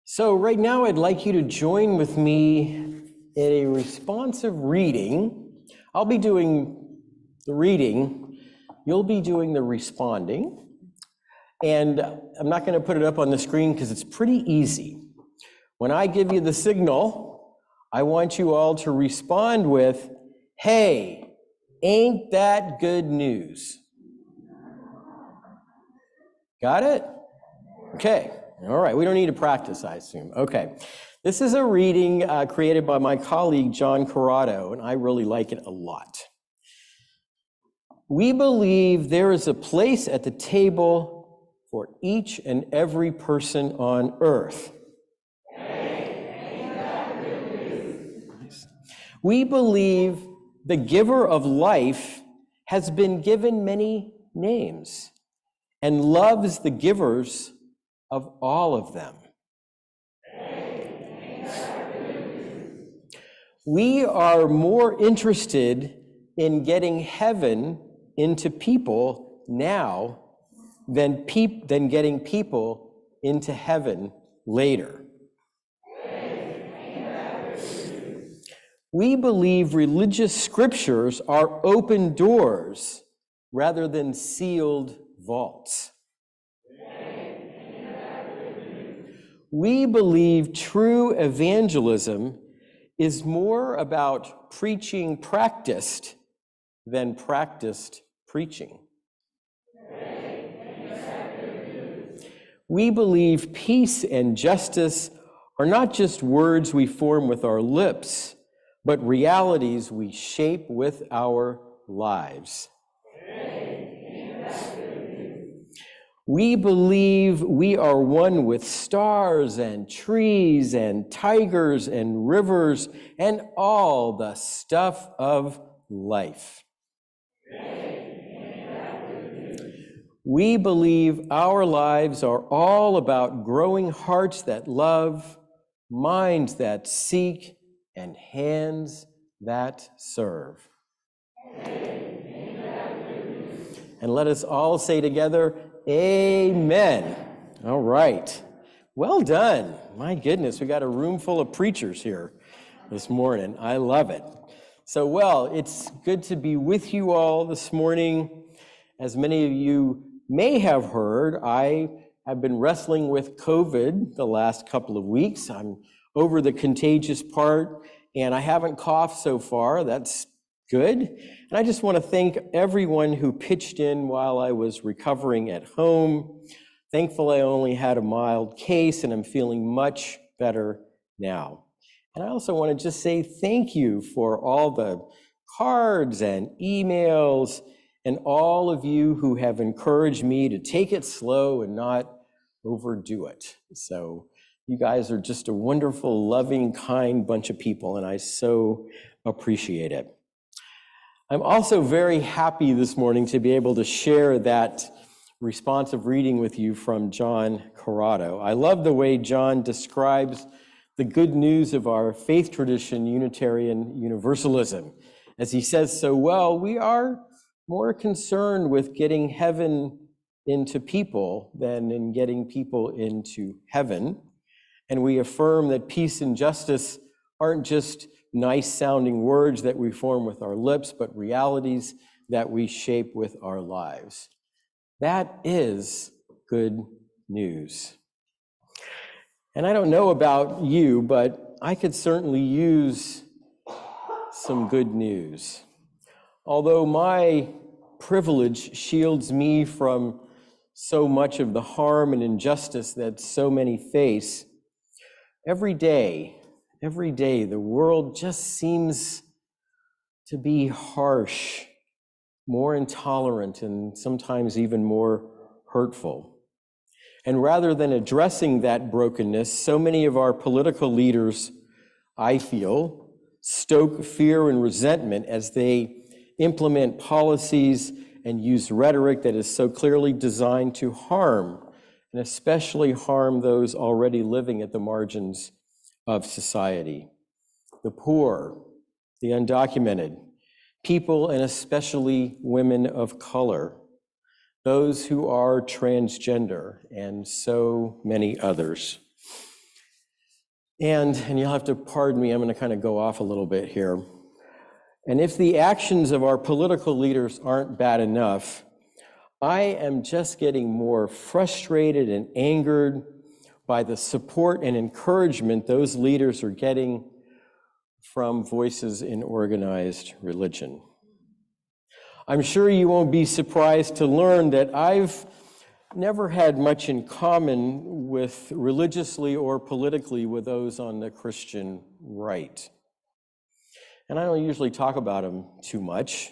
So right now I'd like you to join with me in a responsive reading. I'll be doing the reading, you'll be doing the responding, and I'm not going to put it up on the screen because it's pretty easy. When I give you the signal, I want you all to respond with, "Hey, ain't that good news?" Got it? Okay. All right, we don't need to practice, I assume. Okay, this is a reading created by my colleague, John Corrado, and I really like it a lot. We believe there is a place at the table for each and every person on earth. We believe the giver of life has been given many names and loves the givers of all of them. We are more interested in getting heaven into people now than getting people into heaven later. We believe religious scriptures are open doors rather than sealed vaults. We believe true evangelism is more about preaching practiced than practiced preaching. We believe peace and justice are not just words we form with our lips, but realities we shape with our lives. We believe we are one with stars and trees and tigers and rivers and all the stuff of life. We believe our lives are all about growing hearts that love, minds that seek, and hands that serve. And let us all say together, amen. All right. Well done. My goodness, we got a room full of preachers here this morning. I love it. So, it's good to be with you all this morning. As many of you may have heard, I have been wrestling with COVID the last couple of weeks. I'm over the contagious part, and I haven't coughed so far. That's good. And I just want to thank everyone who pitched in while I was recovering at home. Thankfully, I only had a mild case, and I'm feeling much better now. And I also want to just say thank you for all the cards and emails and all of you who have encouraged me to take it slow and not overdo it. So you guys are just a wonderful, loving, kind bunch of people, and I so appreciate it. I'm also very happy this morning to be able to share that responsive reading with you from John Corrado. I love the way John describes the good news of our faith tradition, Unitarian Universalism. As he says so well, we are more concerned with getting heaven into people than in getting people into heaven. And we affirm that peace and justice aren't just nice sounding words that we form with our lips, but realities that we shape with our lives. That is good news. And I don't know about you, but I could certainly use some good news. Although my privilege shields me from so much of the harm and injustice that so many face, every day, the world just seems to be harsh, more intolerant, and sometimes even more hurtful. And rather than addressing that brokenness, so many of our political leaders, I feel, stoke fear and resentment as they implement policies and use rhetoric that is so clearly designed to harm, and especially harm those already living at the margins of society. The poor, the undocumented, people and especially women of color, those who are transgender, and so many others. And you'll have to pardon me, I'm going to kind of go off a little bit here. And if the actions of our political leaders aren't bad enough, I am just getting more frustrated and angered by the support and encouragement those leaders are getting from voices in organized religion. I'm sure you won't be surprised to learn that I've never had much in common with religiously or politically with those on the Christian right. And I don't usually talk about them too much,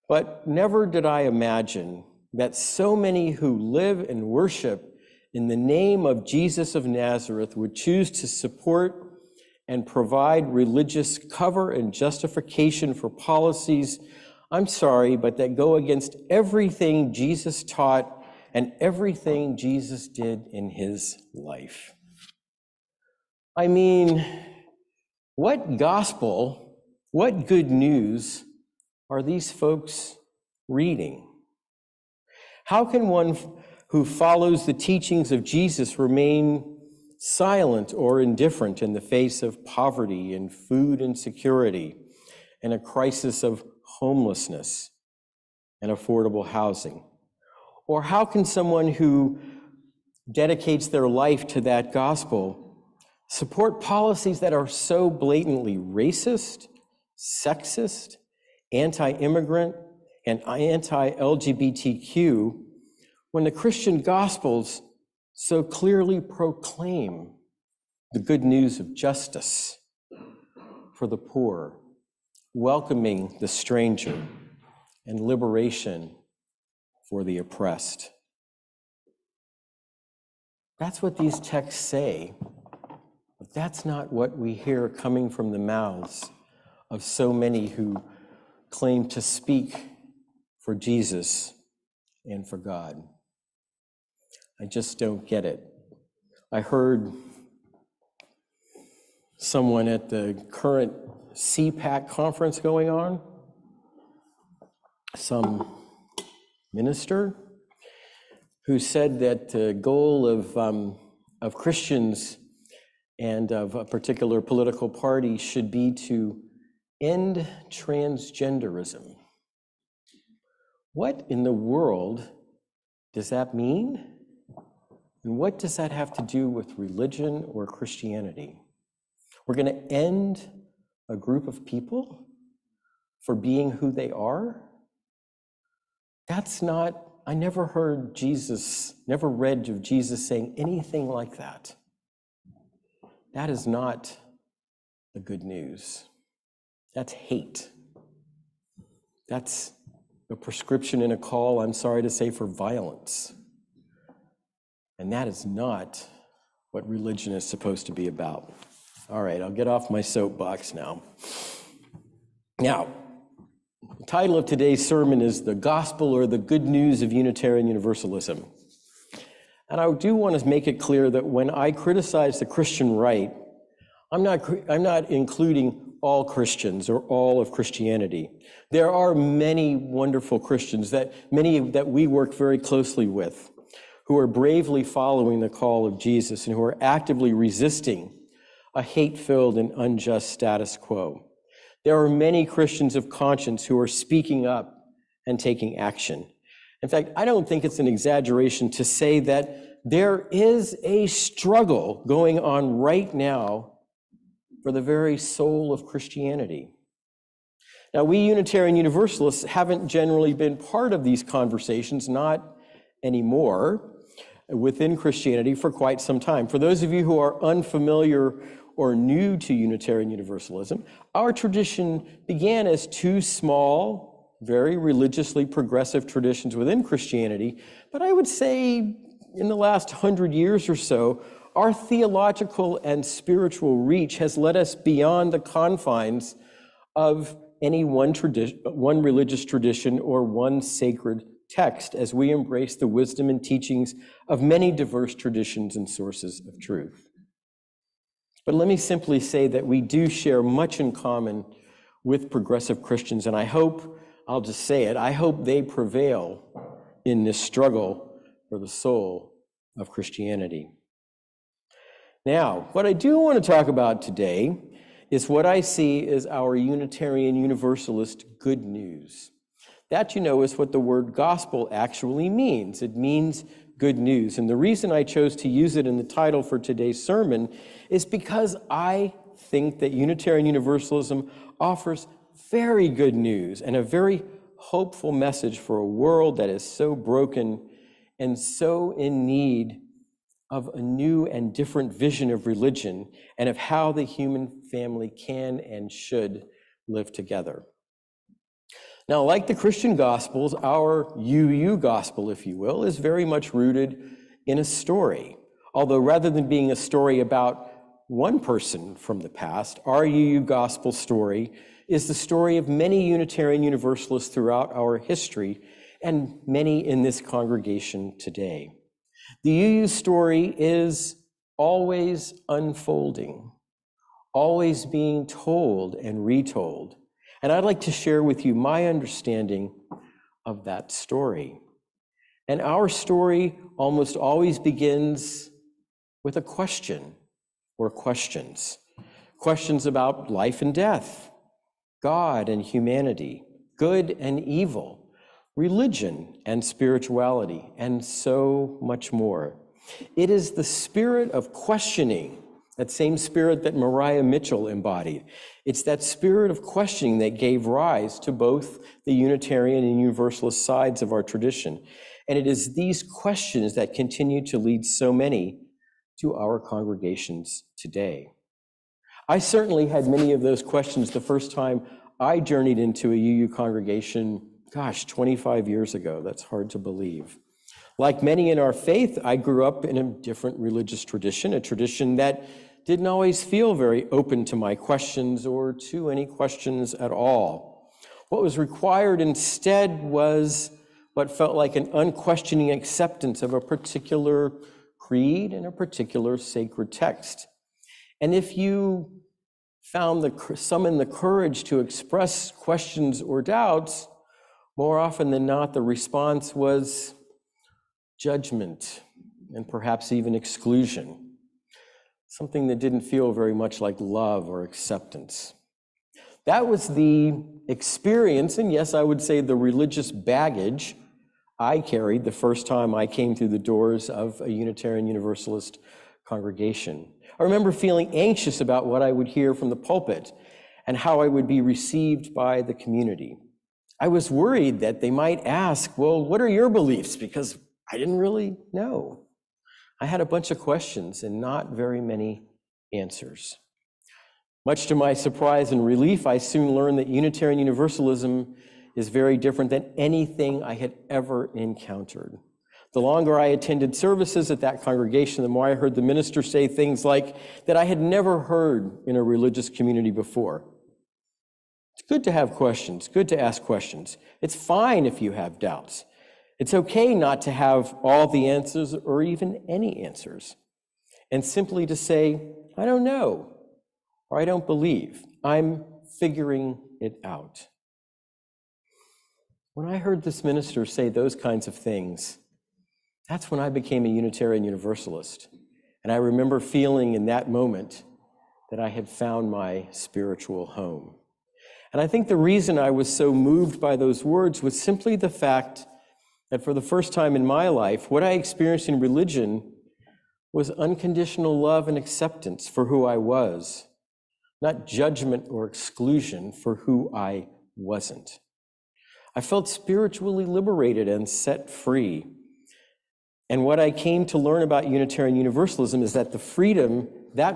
but never did I imagine that so many who live and worship in the name of Jesus of Nazareth would choose to support and provide religious cover and justification for policies, I'm sorry, but that go against everything Jesus taught and everything Jesus did in his life. I mean, what gospel, what good news are these folks reading? How can one who follows the teachings of Jesus remain silent or indifferent in the face of poverty and food insecurity and a crisis of homelessness and affordable housing? Or how can someone who dedicates their life to that gospel support policies that are so blatantly racist, sexist, anti-immigrant, and anti-LGBTQ when the Christian Gospels so clearly proclaim the good news of justice for the poor, welcoming the stranger, and liberation for the oppressed? That's what these texts say, but that's not what we hear coming from the mouths of so many who claim to speak for Jesus and for God. I just don't get it. I heard someone at the current CPAC conference going on, some minister, who said that the goal of Christians and of a particular political party should be to end transgenderism. What in the world does that mean? And what does that have to do with religion or Christianity? We're going to end a group of people for being who they are? That's not, I never heard Jesus, never read of Jesus saying anything like that. That is not the good news. That's hate. That's a prescription and a call, I'm sorry to say, for violence. And that is not what religion is supposed to be about. All right, I'll get off my soapbox now. Now, the title of today's sermon is The Gospel or the Good News of Unitarian Universalism. And I do want to make it clear that when I criticize the Christian right, I'm not including all Christians or all of Christianity. There are many wonderful Christians, many that we work very closely with, who are bravely following the call of Jesus and who are actively resisting a hate-filled and unjust status quo. There are many Christians of conscience who are speaking up and taking action. In fact, I don't think it's an exaggeration to say that there is a struggle going on right now for the very soul of Christianity. Now, we Unitarian Universalists haven't generally been part of these conversations, not anymore, within Christianity for quite some time. For those of you who are unfamiliar or new to Unitarian Universalism, our tradition began as two small, very religiously progressive traditions within Christianity, but I would say in the last 100 years or so, our theological and spiritual reach has led us beyond the confines of any one religious tradition or one sacred text as we embrace the wisdom and teachings of many diverse traditions and sources of truth. But let me simply say that we do share much in common with progressive Christians, and I hope, I'll just say it, I hope they prevail in this struggle for the soul of Christianity. Now, what I do want to talk about today is what I see as our Unitarian Universalist good news. That, you know, is what the word gospel actually means. It means good news. And the reason I chose to use it in the title for today's sermon is because I think that Unitarian Universalism offers very good news and a very hopeful message for a world that is so broken and so in need of a new and different vision of religion and of how the human family can and should live together. Now, like the Christian Gospels, our UU Gospel, if you will, is very much rooted in a story. Although rather than being a story about one person from the past, our UU Gospel story is the story of many Unitarian Universalists throughout our history and many in this congregation today. The UU story is always unfolding, always being told and retold. And I'd like to share with you my understanding of that story. And our story almost always begins with a question or questions. Questions about life and death, God and humanity, good and evil, religion and spirituality, and so much more. It is the spirit of questioning, that same spirit that Maria Mitchell embodied. It's that spirit of questioning that gave rise to both the Unitarian and Universalist sides of our tradition. And it is these questions that continue to lead so many to our congregations today. I certainly had many of those questions the first time I journeyed into a UU congregation, 25 years ago. That's hard to believe. Like many in our faith, I grew up in a different religious tradition, a tradition that didn't always feel very open to my questions or to any questions at all. What was required instead was what felt like an unquestioning acceptance of a particular creed and a particular sacred text. And if you summoned the courage to express questions or doubts, more often than not, the response was judgment and perhaps even exclusion, something that didn't feel very much like love or acceptance. That was the experience, and yes, I would say the religious baggage I carried the first time I came through the doors of a Unitarian Universalist congregation. I remember feeling anxious about what I would hear from the pulpit and how I would be received by the community. I was worried that they might ask, well, what are your beliefs? Because I didn't really know. I had a bunch of questions and not very many answers. Much to my surprise and relief, I soon learned that Unitarian Universalism is very different than anything I had ever encountered. The longer I attended services at that congregation, the more I heard the minister say things like that I had never heard in a religious community before. It's good to have questions, good to ask questions. It's fine if you have doubts. It's okay not to have all the answers or even any answers, and simply to say, I don't know, or I don't believe. I'm figuring it out. When I heard this minister say those kinds of things, that's when I became a Unitarian Universalist. And I remember feeling in that moment that I had found my spiritual home. And I think the reason I was so moved by those words was simply the fact that for the first time in my life, what I experienced in religion was unconditional love and acceptance for who I was, not judgment or exclusion for who I wasn't. I felt spiritually liberated and set free. And what I came to learn about Unitarian Universalism is that that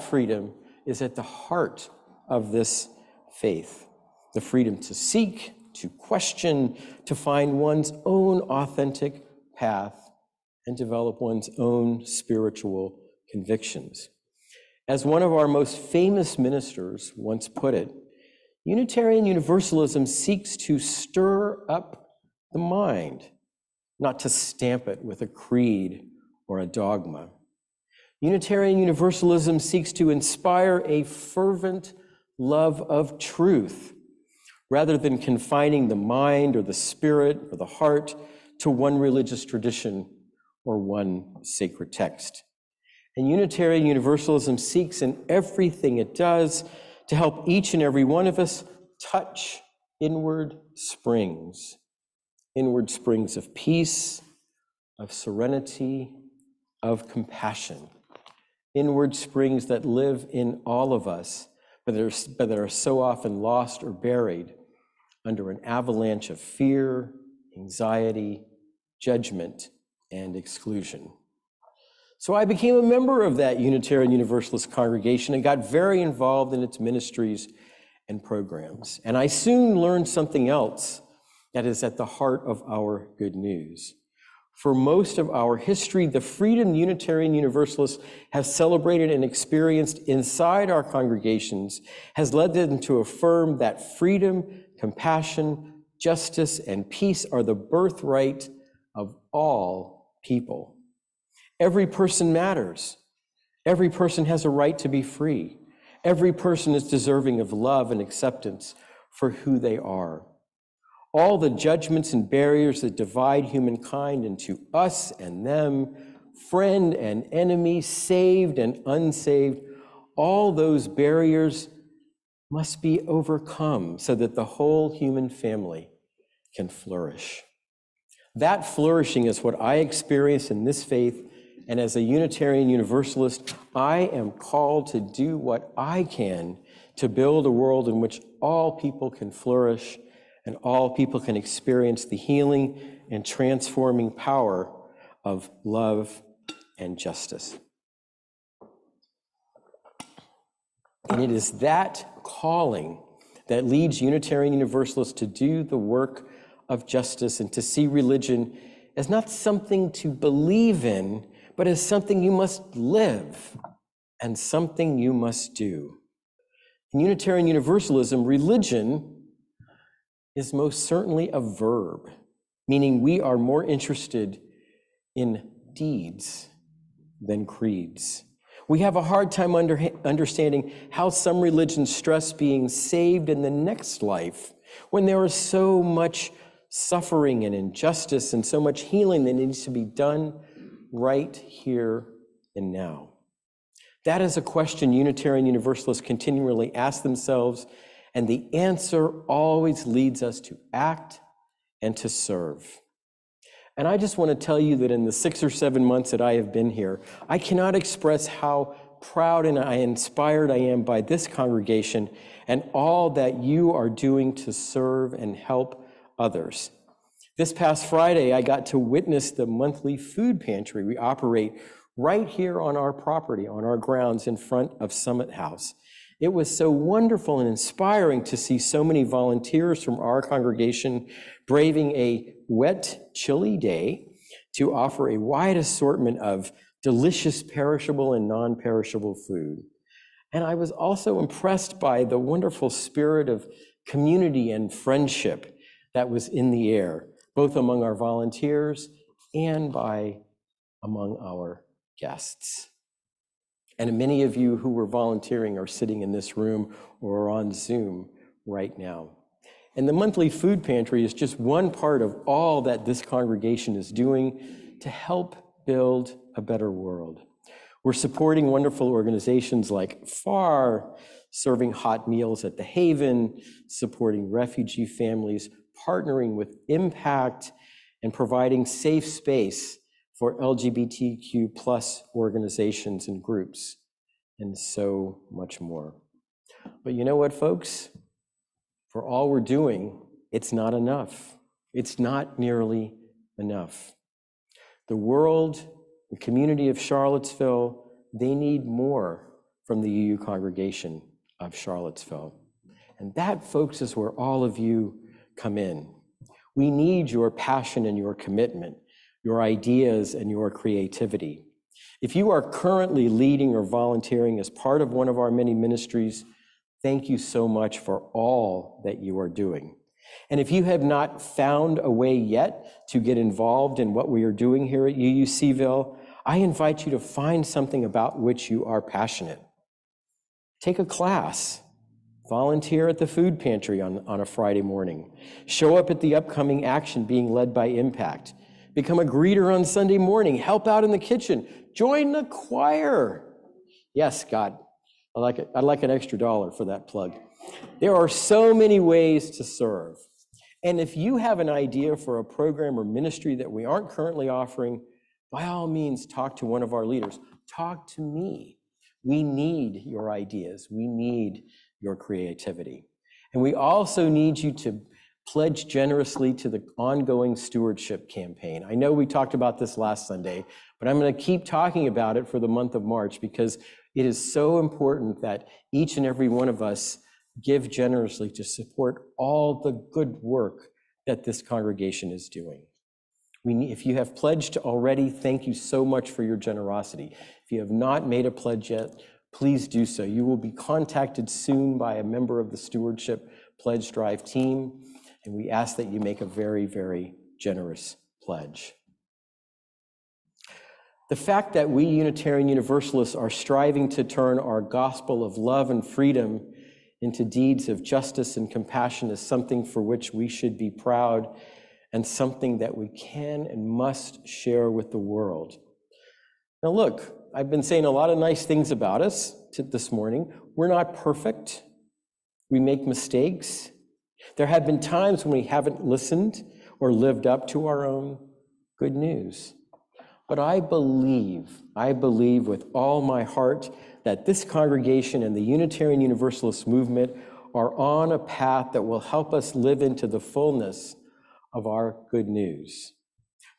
freedom is at the heart of this faith. The freedom to seek, to question, to find one's own authentic path and develop one's own spiritual convictions. As one of our most famous ministers once put it, Unitarian Universalism seeks to stir up the mind, not to stamp it with a creed or a dogma. Unitarian Universalism seeks to inspire a fervent love of truth, rather than confining the mind or the spirit or the heart to one religious tradition or one sacred text. And Unitarian Universalism seeks in everything it does to help each and every one of us touch inward springs of peace, of serenity, of compassion, inward springs that live in all of us, but that are so often lost or buried under an avalanche of fear, anxiety, judgment, and exclusion. So I became a member of that Unitarian Universalist congregation and got very involved in its ministries and programs. And I soon learned something else that is at the heart of our good news. For most of our history, the freedom Unitarian Universalists have celebrated and experienced inside our congregations has led them to affirm that freedom, compassion, justice, and peace are the birthright of all people. Every person matters. Every person has a right to be free. Every person is deserving of love and acceptance for who they are. All the judgments and barriers that divide humankind into us and them, friend and enemy, saved and unsaved, all those barriers must be overcome so that the whole human family can flourish. That flourishing is what I experience in this faith, and as a Unitarian Universalist, I am called to do what I can to build a world in which all people can flourish and all people can experience the healing and transforming power of love and justice. And it is that calling that leads Unitarian Universalists to do the work of justice and to see religion as not something to believe in, but as something you must live and something you must do. In Unitarian Universalism, religion is most certainly a verb, meaning we are more interested in deeds than creeds. We have a hard time understanding how some religions stress being saved in the next life when there is so much suffering and injustice and so much healing that needs to be done right here and now. That is a question Unitarian Universalists continually ask themselves, and the answer always leads us to act and to serve. And I just want to tell you that in the 6 or 7 months that I have been here, I cannot express how proud and inspired I am by this congregation and all that you are doing to serve and help others. This past Friday, I got to witness the monthly food pantry we operate right here on our property, on our grounds in front of Summit House. It was so wonderful and inspiring to see so many volunteers from our congregation braving a wet, chilly day to offer a wide assortment of delicious perishable and non-perishable food. And I was also impressed by the wonderful spirit of community and friendship that was in the air, both among our volunteers and among our guests. And many of you who were volunteering are sitting in this room or are on Zoom right now. And the monthly food pantry is just one part of all that this congregation is doing to help build a better world. We're supporting wonderful organizations like FAR, serving hot meals at the Haven, supporting refugee families, partnering with Impact, and providing safe space for LGBTQ plus organizations and groups, and so much more. But you know what, folks? For all we're doing, it's not enough. It's not nearly enough. The world, the community of Charlottesville, they need more from the UU Congregation of Charlottesville. And that, folks, is where all of you come in. We need your passion and your commitment, your ideas and your creativity. If you are currently leading or volunteering as part of one of our many ministries, thank you so much for all that you are doing. And if you have not found a way yet to get involved in what we are doing here at UUCville, I invite you to find something about which you are passionate. Take a class. Volunteer at the food pantry on a Friday morning. Show up at the upcoming action being led by Impact. Become a greeter on Sunday morning. Help out in the kitchen. Join the choir. Yes, God, I like it. I'd like an extra $1 for that plug. There are so many ways to serve. And if you have an idea for a program or ministry that we aren't currently offering, by all means, talk to one of our leaders. Talk to me. We need your ideas. We need your creativity. And we also need you to pledge generously to the ongoing stewardship campaign. I know we talked about this last Sunday, but I'm going to keep talking about it for the month of March because it is so important that each and every one of us give generously to support all the good work that this congregation is doing. If you have pledged already, thank you so much for your generosity. If you have not made a pledge yet, please do so. You will be contacted soon by a member of the Stewardship Pledge Drive team, and we ask that you make a very, very generous pledge. The fact that we Unitarian Universalists are striving to turn our gospel of love and freedom into deeds of justice and compassion is something for which we should be proud and something that we can and must share with the world. Now look, I've been saying a lot of nice things about us this morning. We're not perfect. We make mistakes. There have been times when we haven't listened or lived up to our own good news. But I believe with all my heart that this congregation and the Unitarian Universalist movement are on a path that will help us live into the fullness of our good news.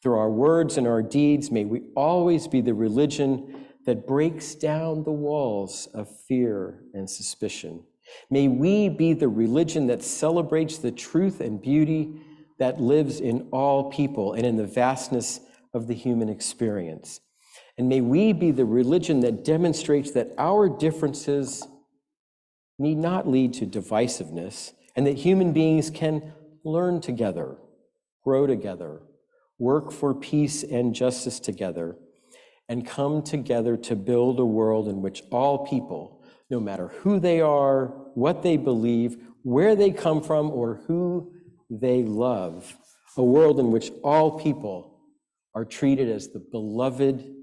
Through our words and our deeds, may we always be the religion that breaks down the walls of fear and suspicion. May we be the religion that celebrates the truth and beauty that lives in all people and in the vastness of the human experience. And may we be the religion that demonstrates that our differences need not lead to divisiveness, and that human beings can learn together, grow together, work for peace and justice together, and come together to build a world in which all people, no matter who they are, what they believe, where they come from, or who they love, a world in which all people are treated as the beloved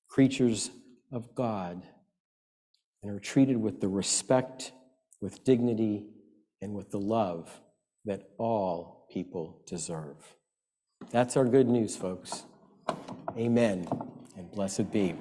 creatures of God and are treated with the respect, with dignity, and with the love that all people deserve. That's our good news, folks. Amen, and blessed be.